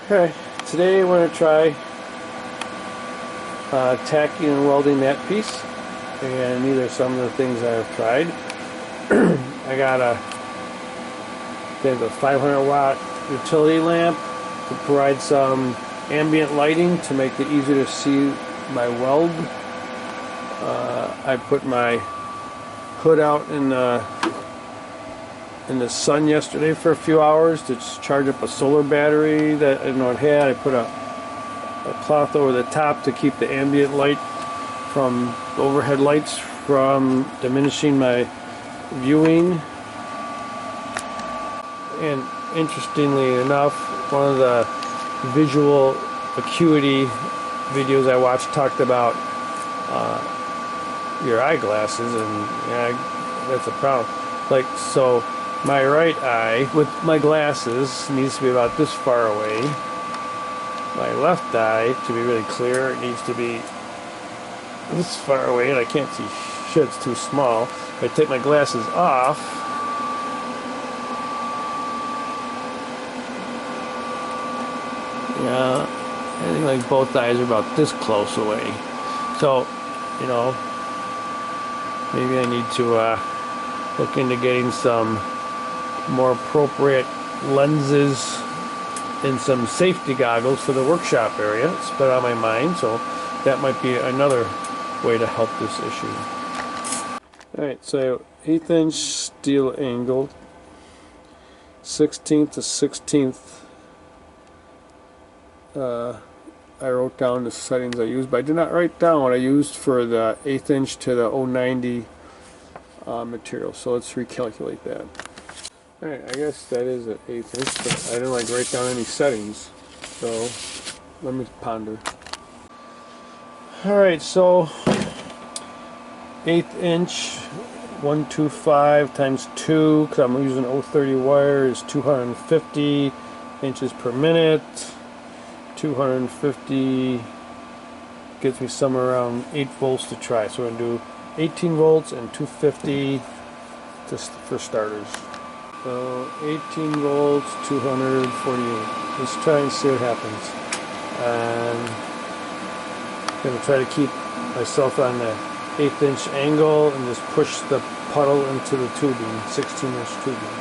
Okay, today we're going to try tacking and welding that piece, and these are some of the things I've tried. I got a 500 watt utility lamp to provide some ambient lighting to make it easier to see my weld. I put my hood out in the sun yesterday for a few hours to charge up a solar battery that I didn't know it had. I put a cloth over the top to keep the ambient light from overhead lights from diminishing my viewing. And interestingly enough, one of the visual acuity videos I watched talked about your eyeglasses, and yeah, that's a problem. Like, so my right eye with my glasses needs to be about this far away. My left eye, to be really clear, it needs to be this far away, and I can't see shit, it's too small. If I take my glasses off, yeah, I think like both eyes are about this close away. So, you know, maybe I need to look into getting some more appropriate lenses and some safety goggles for the workshop area. It's been on my mind, so that might be another way to help this issue. Alright, so 1/8 inch steel angle, 16th to 16th. I wrote down the settings I used, but I did not write down what I used for the 1/8 inch to the 090 material, so let's recalculate that. Alright, I guess that is an 1/8 inch, but I didn't like write down any settings, so let me ponder. Alright, so 1/8 inch 125 times 2, because I'm using 030 wire, is 250 inches per minute. 250 gets me somewhere around 8 volts to try. So we're going to do 18 volts and 250 just for starters. So 18 volts, 248. Let's try and see what happens. I'm going to try to keep myself on the 1/8 inch angle and just push the puddle into the tubing, 16 inch tubing.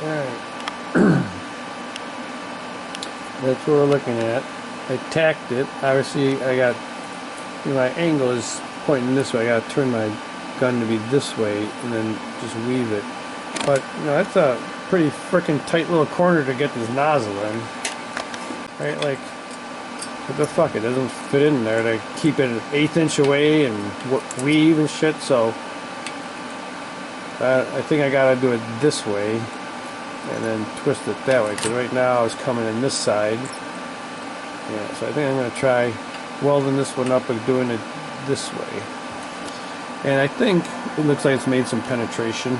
Alright. That's what we're looking at. I tacked it. Obviously, I got, you know, my angle is pointing this way. I got to turn my gun to be this way and then just weave it. But, you know, that's a pretty freaking tight little corner to get this nozzle in. Right? Like, what the fuck? It doesn't fit in there to keep it an 1/8 inch away and weave and shit. So, I think I got to do it this way and then twist it that way, because right now it's coming in this side. Yeah, so I think I'm going to try welding this one up and doing it this way. And I think it looks like it's made some penetration.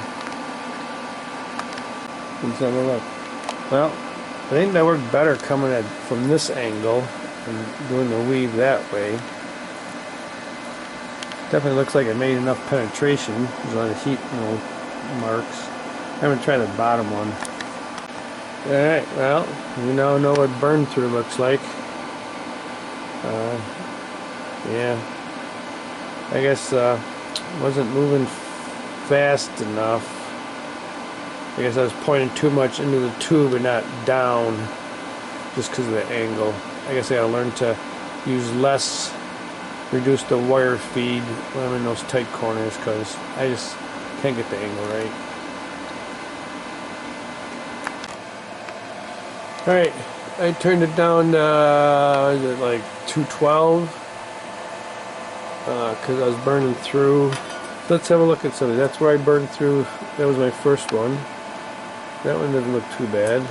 Let's have a look. Well, I think that worked better coming at from this angle and doing the weave that way. Definitely looks like it made enough penetration. There's a lot of heat, you know, marks. I'm going to try the bottom one. Alright, well, you now know what burn through looks like. Yeah. I guess wasn't moving fast enough. I guess I was pointing too much into the tube and not down just because of the angle. I guess I gotta learn to use less, reduce the wire feed when I'm in those tight corners, because I just can't get the angle right. Alright, I turned it down to, is it like 212? Because I was burning through. Let's have a look at something. That's where I burned through. That was my first one. That one doesn't look too bad.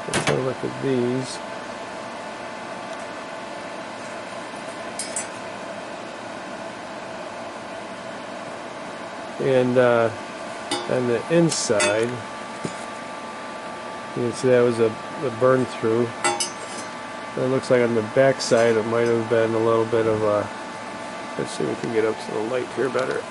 Let's have a look at these. And on the inside, you can see that was a burn through. It looks like on the back side it might have been a little bit of a, let's see if we can get up to the light here better.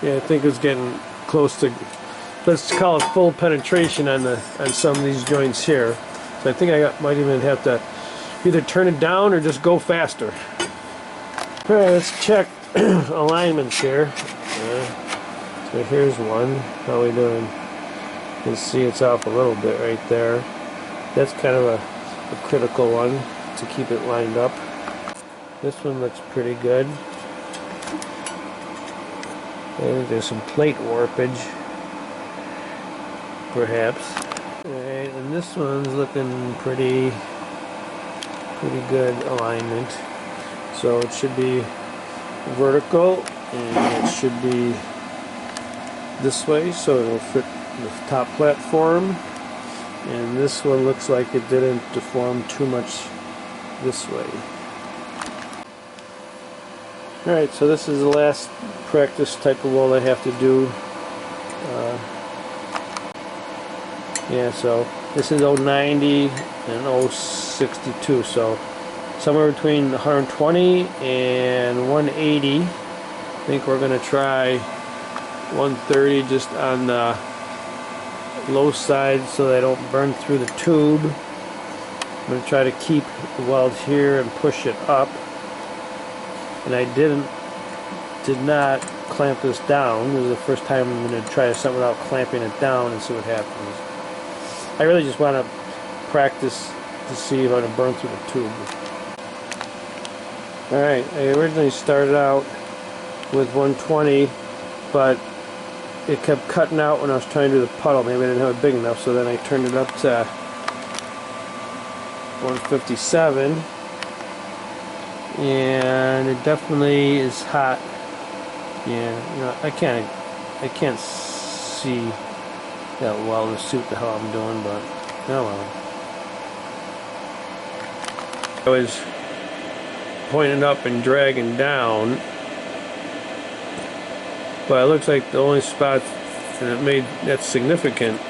Yeah, I think it's getting close to, let's call it full penetration on some of these joints here. So I think might even have to either turn it down or just go faster. All right, let's check alignments here. So here's one. How are we doing? You can see it's off a little bit right there. That's kind of a critical one to keep it lined up. This one looks pretty good. And there's some plate warpage, perhaps. Alright, and this one's looking pretty good alignment. So it should be vertical, and it should be this way, so it'll fit the top platform. And this one looks like it didn't deform too much this way. Alright, so this is the last practice type of weld I have to do. Yeah, so this is 090 and 062, so somewhere between 120 and 180. I think we're going to try 130 just on the low side so they don't burn through the tube. I'm going to try to keep the weld here and push it up. And I did not clamp this down. This is the first time I'm going to try something without clamping it down and see what happens. I really just want to practice to see if I can burn through the tube. Alright, I originally started out with 120, but it kept cutting out when I was trying to do the puddle. Maybe I didn't have it big enough, so then I turned it up to 157. And it definitely is hot. Yeah, you know, I can't see that well to suit the hell I'm doing, but oh well. I was pointing up and dragging down, but it looks like the only spot that it made that significant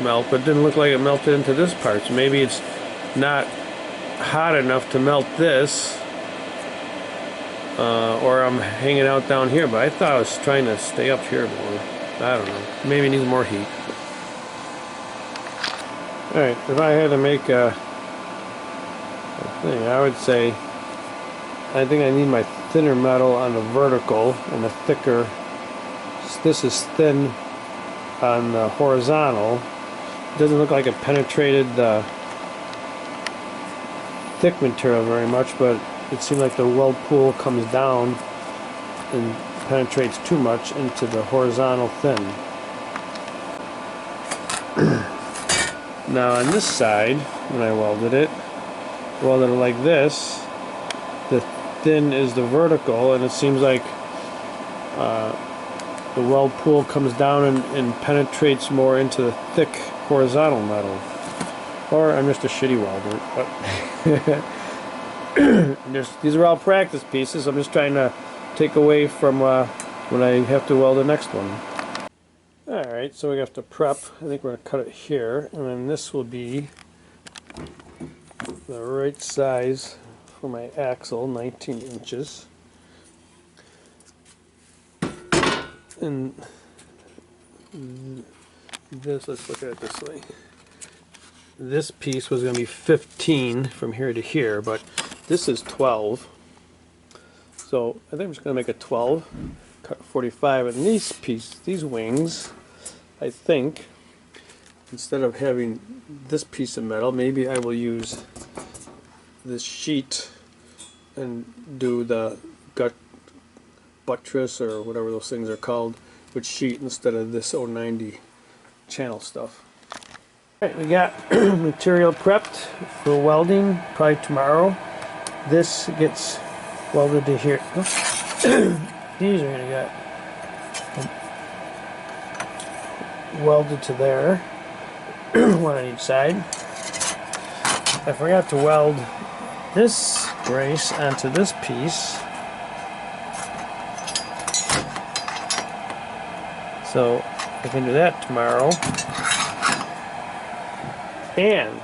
melt, but it didn't look like it melted into this part. So maybe it's not hot enough to melt this. Or I'm hanging out down here, but I thought I was trying to stay up here more. I don't know. Maybe it needs more heat. Alright, if I had to make a thing, I would say I think I need my thinner metal on the vertical and a thicker. This is thin on the horizontal. It doesn't look like it penetrated the thick material very much, but it seems like the weld pool comes down and penetrates too much into the horizontal thin. Now on this side, when I welded it like this, the thin is the vertical, and it seems like the weld pool comes down and penetrates more into the thick horizontal metal. Or I'm just a shitty welder, but these are all practice pieces. I'm just trying to take away from when I have to weld the next one. Alright, so we have to prep. I think we're going to cut it here, and then this will be the right size for my axle, 19 inches. And this, let's look at it this way. This piece was going to be 15 from here to here, but this is 12. So I think I'm just going to make a 12, cut 45, and these wings, I think, instead of having this piece of metal, maybe I will use this sheet and do the buttress or whatever those things are called with sheet instead of this 090 channel stuff. Alright, we got material prepped for welding, probably tomorrow. This gets welded to here. These are going to get welded to there, one on each side. I forgot to weld this brace onto this piece, so I can do that tomorrow. And